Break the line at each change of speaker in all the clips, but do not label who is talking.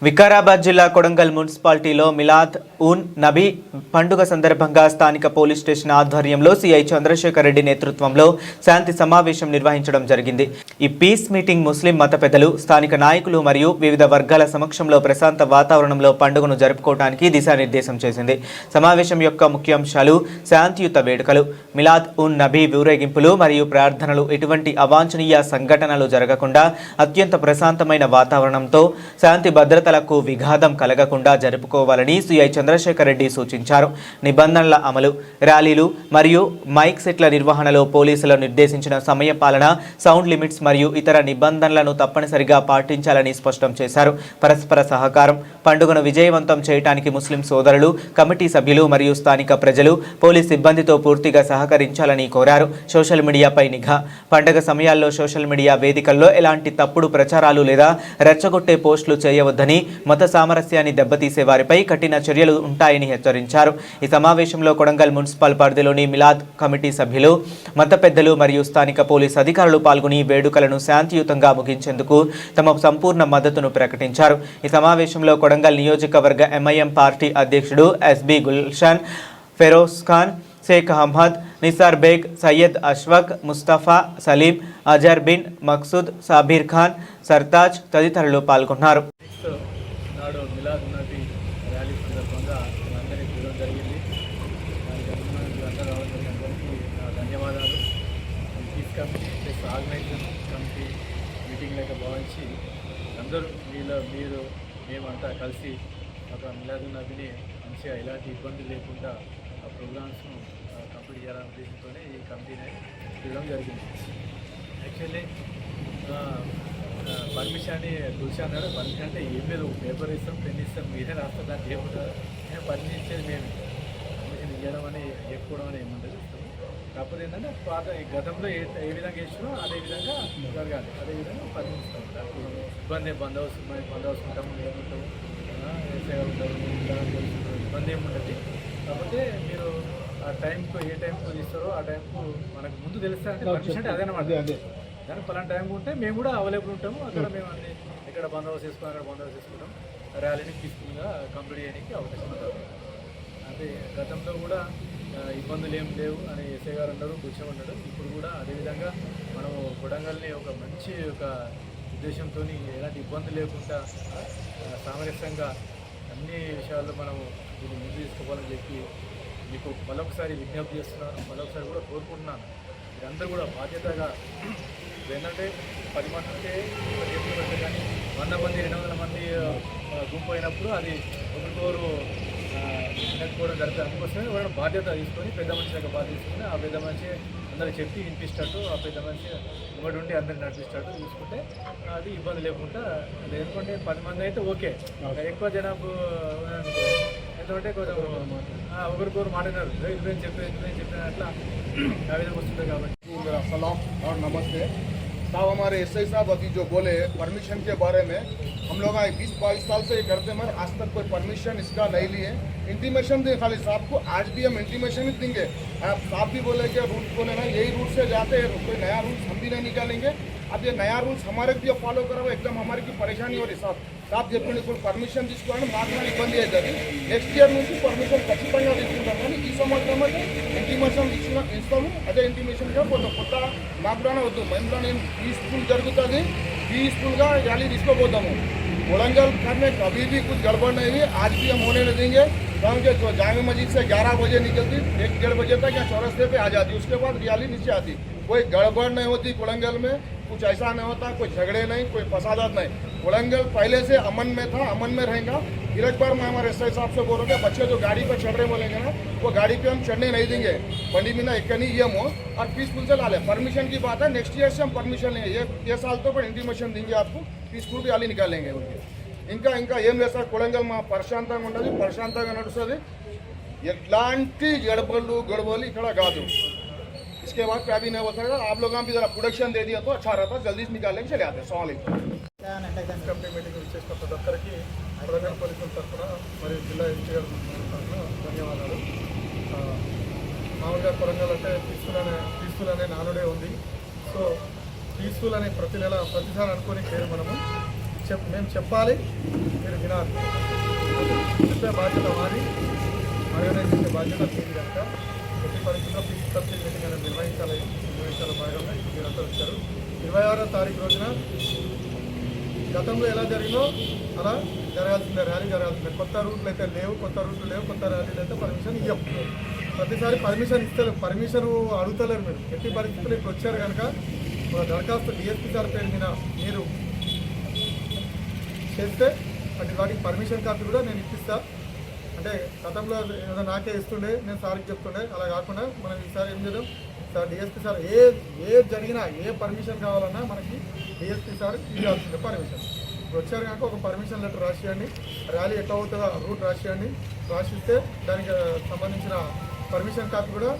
వికారాబాద్ జిల్లా కొడంగల్ మున్సిపాలిటీలో మిలాద్ ఉన్ నబీ పండుగ సందర్భంగా స్థానిక పోలీస్ స్టేషన్ ఆధ్వర్యంలో సిఐ చంద్రశేఖర్ రెడ్డి నేతృత్వంలో శాంతి సమావేశం నిర్వహించడం జరిగింది. ఈ పీస్ మీటింగ్ ముస్లిం మత పెద్దలు, స్థానిక నాయకులు మరియు వివిధ వర్గాల సమక్షంలో ప్రశాంత వాతావరణంలో పండుగను జరుపుకోవడానికి దిశానిర్దేశం చేసింది. సమావేశం యొక్క ముఖ్యాంశాలు శాంతియుత వేడుకలు, మిలాద్ ఉన్ నబీ ఊరేగింపులు మరియు ప్రార్థనలు, ఎటువంటి అవాంఛనీయ సంఘటనలు జరగకుండా అత్యంత ప్రశాంతమైన వాతావరణంతో శాంతి భద్రతలకు విఘాతం కలగకుండా జరుపుకోవాలని సిఐ చంద్రశేఖర్ రెడ్డి సూచించారు. నిబంధనల అమలు, ర్యాలీలు మరియు మైక్ సెట్ల నిర్వహణలో పోలీసులు నిర్దేశించిన సమయ పాలన, సౌండ్ లిమిట్స్ మరియు ఇతర నిబంధనలను తప్పనిసరిగా పాటించాలని స్పష్టం చేశారు. పరస్పర సహకారం, పండుగను విజయవంతం చేయడానికి ముస్లిం సోదరులు, కమిటీ సభ్యులు మరియు స్థానిక ప్రజలు పోలీస్ సిబ్బందితో పూర్తిగా సహకరించాలని కోరారు. సోషల్ మీడియాపై నిఘా, పండుగ సమయాల్లో సోషల్ మీడియా వేదికల్లో ఎలాంటి తప్పుడు ప్రచారాలు లేదా రెచ్చగొట్టే పోస్టులు చేయవద్దని, మత సామరస్యాన్ని దెబ్బతీసే వారిపై కఠిన చర్యలు ఉంటాయని హెచ్చరించారు. ఈ సమావేశంలో కొడంగల్ మున్సిపల్ పరిధిలోని మిలాద్ కమిటీ సభ్యులు, మత పెద్దలు మరియు స్థానిక పోలీస్ అధికారులు పాల్గొని వేడుకలను శాంతియుతంగా ముగించేందుకు తమ సంపూర్ణ మద్దతును ప్రకటించారు. ఈ సమావేశంలో కొడంగల్ నియోజకవర్గ ఎంఐఎం పార్టీ అధ్యక్షుడు ఎస్బి గుల్షన్, ఫెరోజ్ ఖాన్, షేక్ అహ్మద్, నిసార్ బేగ్, సయ్యద్ అష్ఫక్, ముస్తఫా, సలీం, అజర్ బిన్ మక్సూద్, సాబీర్ ఖాన్, సర్తాజ్ తదితరులు పాల్గొన్నారు.
నాడు మిలాద్ నబీ ర్యాలీ సందర్భంగా అందరినీ చూడడం జరిగింది. దానికి అందరూ రావడం అందరికీ ధన్యవాదాలు. Peace committee plus organization committee meeting లెక్క భావించి అందరూ మీరు మేమంతా కలిసి ఒక మిలాద్ నబీని మంచిగా ఎలాంటి ఇబ్బంది లేకుండా ఆ ప్రోగ్రామ్స్ను కంప్లీట్ చేయాలనే ఉద్దేశంతోనే ఈ కమిటీని చూడడం జరిగింది. యాక్చువల్లీ పర్మిషన్ అని తులసి అన్నాడు. పర్మిషన్ అంటే ఏం లేదు, పేపర్ ఇస్తాం, పెన్ ఇస్తాం, మీరే రాస్తారు, దాన్ని చేయకుండా మేము పర్మిషన్ ఇచ్చేది మేము. పర్మిషన్ ఇవ్వడం అని చెప్పుకోవడం అని ఏముంటుంది ఇస్తాము. కాకపోతే ఏంటంటే పాత గతంలో ఏ విధంగా ఇచ్చినో అదే విధంగా జరగాలి, అదే విధంగా పర్మిషన్ ఇస్తాం. దానికి ఇబ్బంది బందోబస్తు ఉంటాము, ఏముంటాము, సేవలు ఉంటాము, ఇబ్బంది ఏముంటుంది. కాకపోతే మీరు ఆ టైంకు ఏ టైంకు ఇస్తారో ఆ టైంకు మనకు ముందు తెలుస్తారంటే పర్మిషన్ అంటే అదేనమాట. దాని పలానా టైంకి ఉంటే మేము కూడా అవైలబుల్ ఉంటాము. అక్కడ మేము అన్ని ఇక్కడ బందోబస్తు చేసుకుని అక్కడ బందోబస్తు చేసుకుంటాం. ర్యాలీని పీస్ఫుల్గా కంప్లీట్ చేయడానికి అవకాశం ఉంటుంది. అదే గతంలో కూడా ఇబ్బందులు ఏం లేవు అని ఎస్ఐ గారు అన్నారు, కూర్చోమన్నాడు. ఇప్పుడు కూడా అదేవిధంగా మనము కొడంగల్ని ఒక మంచి ఒక ఉద్దేశంతో ఎలాంటి ఇబ్బంది లేకుండా సామరస్యంగా అన్ని విషయాల్లో మనము దీన్ని ముందు తీసుకోవాలని చెప్పి మీకు మరొకసారి విజ్ఞప్తి చేస్తున్నాను. మరొకసారి కూడా కోరుకుంటున్నాను, మీరందరూ కూడా బాధ్యతగా ఏంటంటే 10 మంది ఉంటే పెడితే కానీ 100 మంది 200 మంది గుంపు అయినప్పుడు అది ఒకరికొరు వినకపోవడం జరుగుతుంది. అందుకోసమే వాళ్ళ బాధ్యత తీసుకొని పెద్ద మనిషి యొక్క బాధ్యత తీసుకొని ఆ పెద్ద మనిషి అందరికి చెప్పి వినిపిస్తట్టు, ఆ పెద్ద మనిషి ముంగడు ఉండి అందరిని నడిపిస్తట్టు చూసుకుంటే అది ఇబ్బంది లేకుండా. ఎందుకంటే 10 మంది అయితే ఓకే, ఎక్కువ జనాభా ఎందుకంటే కొంచెం ఒకరికొరు మాట్లాడినారు, ఇదేం చెప్పిన అట్లా ఆ విధంగా వస్తుంది. కాబట్టి
सलाम और नमस्ते साहब। हमारे एसआई साहब अभी जो बोले परमिशन के बारे में, हम लोग 20-22 साल से ये करते मगर आज तक कोई परमिशन इसका नहीं लिए। इंटीमेशन दें खाली साहब को, आज भी हम इंटीमेशन ही देंगे। आप साहब भी बोले कि रूल्स को लेना, यही रूल से जाते हैं, कोई नया रूल्स हम भी नहीं निकालेंगे। अब ये नया रूल्स हमारे भी फॉलो करा हुआ, एकदम हमारी की परेशानी हो रही साहब చెప్పండి. ఇప్పుడు పర్మిషన్ తీసుకోవడం మాకు ఇబ్బంది అవుతుంది. నెక్స్ట్ ఇయర్ నుంచి పర్మిషన్ ఖచ్చితంగా తీసుకుంటాం. కానీ ఈ సంవత్సరం అయితే ఇంటిమేషన్ ఇస్తాము. అదే ఇంటిమేషన్గా కొత్త మాకు కూడా వద్దు. మేము నేను పీస్ఫుల్ జరుగుతుంది, పీస్ఫుల్గా ర్యాలీ తీసుకోపోతాము. कोलंगल में कभी भी कुछ गड़बड़ नहीं हुई, आज भी हम होने नहीं देंगे। क्योंकि जो जामे मस्जिद से 11 बजे निकलती, 1-1:30 बजे तक यहाँ चौरस्ते पे आ जाती, उसके बाद रैली नीचे आती। कोई गड़बड़ नहीं होती कोलंगल में, कुछ ऐसा नहीं होता, कोई झगड़े नहीं, कोई फसादात नहीं। कोलंगल पहले से अमन में था, अमन में रहेगा। फिर एक बार मैं हमारे एसआई साहब से बोल रहा हूँ, बच्चे जो गाड़ी पर चढ़ रहे बोलेंगे ना, वो गाड़ी पे हम चढ़ने नहीं देंगे। बंडी में ना एक नियम हो और पीसफुल से ला ले। परमिशन की बात है, नेक्स्ट ईयर से हम परमिशन लेंगे। ये साल तो पर इंटीमेशन देंगे आपको, पीसफुल रैली निकालेंगे उनके। ఇంకా ఏం లేదు సార్, కొడంగల్ మా ప్రశాంతంగా ఉండదు, ప్రశాంతంగా నడుస్తుంది. ఎట్లాంటి గడబలు ఇక్కడ కాదు. इसके बाद क्या भी नहीं होता है। आप लोगों भी जरा प्रोडक्शन दे दिया तो अच्छा रहता, जल्दी निकाल लेंगे, चले आते हैं। सवाल
కమిటీ మీటింగ్ ఇచ్చేసిన ప్రతి ఒక్కరికి కొడంగల్ పోలీసుల తరఫున మరియు జిల్లా ఎస్పీ గారి తరఫున ధన్యవాదాలు. మామూలుగా కొడంగల్ అంటే పీస్ఫుల్ అనే నానుడే ఉంది. సో పీస్ఫుల్ అనే ప్రతిసారి అనుకోని పేరు మనము
మేము చెప్పాలి, మీరు వినాలి. చెప్పే బాధ్యత మాది, ఆర్గనైజ్ చేసే బాధ్యత మీది కనుక ప్రతి పరిస్థితుల్లో పీస్ కమిటీ మీటింగ్ అనేది నిర్వహించాలి భాగంగా మీరంతా వచ్చారు. 26వ తారీఖు రోజున గతంలో ఎలా జరిగిందో అలా జరగాల్సిందే, ర్యాలీ జరగాల్సిందే. కొత్త రూట్లు అయితే లేవు, కొత్త ర్యాలీలు అయితే పర్మిషన్ ఇవ్వం. ప్రతిసారి పర్మిషన్ ఇస్తలేరు, పర్మిషన్ అడుగుతలేరు. మీరు ఎట్టి పరిస్థితులు ఇప్పుడు వచ్చారు కనుక ఒక దరఖాస్తు డిఎస్పీ సార్ పేరు మీద మీరు చేస్తే వాటికి పర్మిషన్ కాపీ కూడా నేను ఇప్పిస్తా. అంటే గతంలో ఏదో నాకే ఇస్తుండే, నేను సార్కి చెప్తుండే, అలా కాకుండా మనం ఈసారి ఏం చేద్దాం సార్, డిఎస్పీ సార్ ఏ జరిగినా ఏ పర్మిషన్ కావాలన్నా మనకి డిఎస్పీ సార్ ఇవ్వాల్సిందే పర్మిషన్. ఇప్పుడు వచ్చారు కనుక ఒక పర్మిషన్ లెటర్ రాసియండి, ర్యాలీ ఎట్లా అవుతుందో రూట్ రాసియండి, రాసిస్తే దానికి సంబంధించిన పర్మిషన్ కాపీ కూడా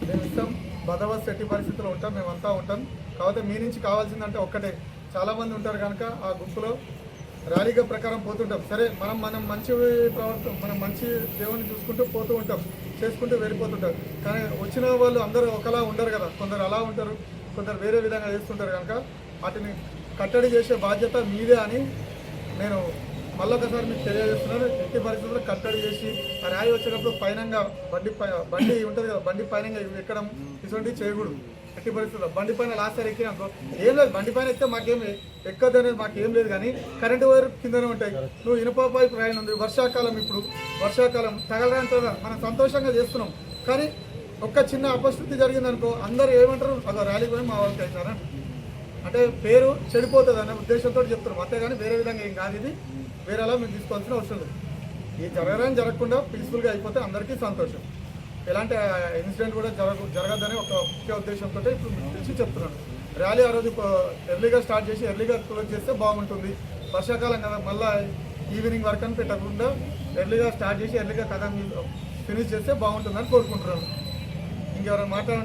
మేము ఇస్తాం. బందోబస్తు ఎట్టి పరిస్థితుల్లో ఉంటాం, మేమంతా ఉంటాం. కాకపోతే మీ నుంచి కావాల్సిందంటే ఒక్కటే, చాలామంది ఉంటారు కనుక ఆ గుంపులో ర్యాలీగా ప్రకారం పోతుంటాం. సరే మనం మంచి ప్రవర్తన, మనం మంచి దేవుని చూసుకుంటూ పోతూ ఉంటాం, చేసుకుంటూ వెళ్ళిపోతుంటారు. కానీ వచ్చిన వాళ్ళు అందరూ ఒకలా ఉండరు కదా, కొందరు అలా ఉంటారు, కొందరు వేరే విధంగా చేస్తుంటారు. కనుక వాటిని కట్టడి చేసే బాధ్యత మీదే అని నేను మళ్ళొకసారి మీకు తెలియజేస్తున్నాను. ఎట్టి పరిస్థితుల్లో కట్టడి చేసి ఆ ర్యాలీ వచ్చేటప్పుడు పైనంగా బండి ఉంటుంది కదా, బండి పైన ఎక్కడం ఇటువంటివి చేయకూడదు. ఎట్టి పరిస్థితుల్లో బండి పైన లాస్ట్ సార్ ఎక్కినాకో ఏం లేదు, బండి పైన ఎక్కితే మాకేం ఎక్కదు అనేది మాకేం లేదు. కానీ కరెంటు వైర్ కిందనే ఉంటాయి. నువ్వు ఇనుప పైపు రాయన ఉంది, వర్షాకాలం, ఇప్పుడు వర్షాకాలం తగలడానికి మనం సంతోషంగా చేస్తున్నాం. కానీ ఒక్క చిన్న అపశృతి జరిగిందనుకో అందరూ ఏమంటారు, అదో ర్యాలీ పోయి మా వాళ్ళకి అయినారా అంటే పేరు చెడిపోతుంది అనే ఉద్దేశంతో చెప్తున్నాం. అంతేగాని వేరే విధంగా ఏం కాదు. ఇది వేరేలా మీరు తీసుకోవాల్సిన అవసరం లేదు. ఈ జరగకుండా పీస్ఫుల్గా అయిపోతే అందరికీ సంతోషం. ఎలాంటి ఇన్సిడెంట్ కూడా జరగదని ఒక ముఖ్య ఉద్దేశంతో ఇప్పుడు మీకు తెలిసి చెప్తున్నాను. ర్యాలీ ఆ రోజు ఎర్లీగా స్టార్ట్ చేసి ఎర్లీగా క్లోజ్ చేస్తే బాగుంటుంది. వర్షాకాలం కదా, మళ్ళీ ఈవినింగ్ వర్క్ అని పెట్టకుండా ఎర్లీగా స్టార్ట్ చేసి ఎర్లీగా కథ ఫినిష్ చేస్తే బాగుంటుందని కోరుకుంటున్నాను. ఇంకెవరైనా మాట్లాడంటే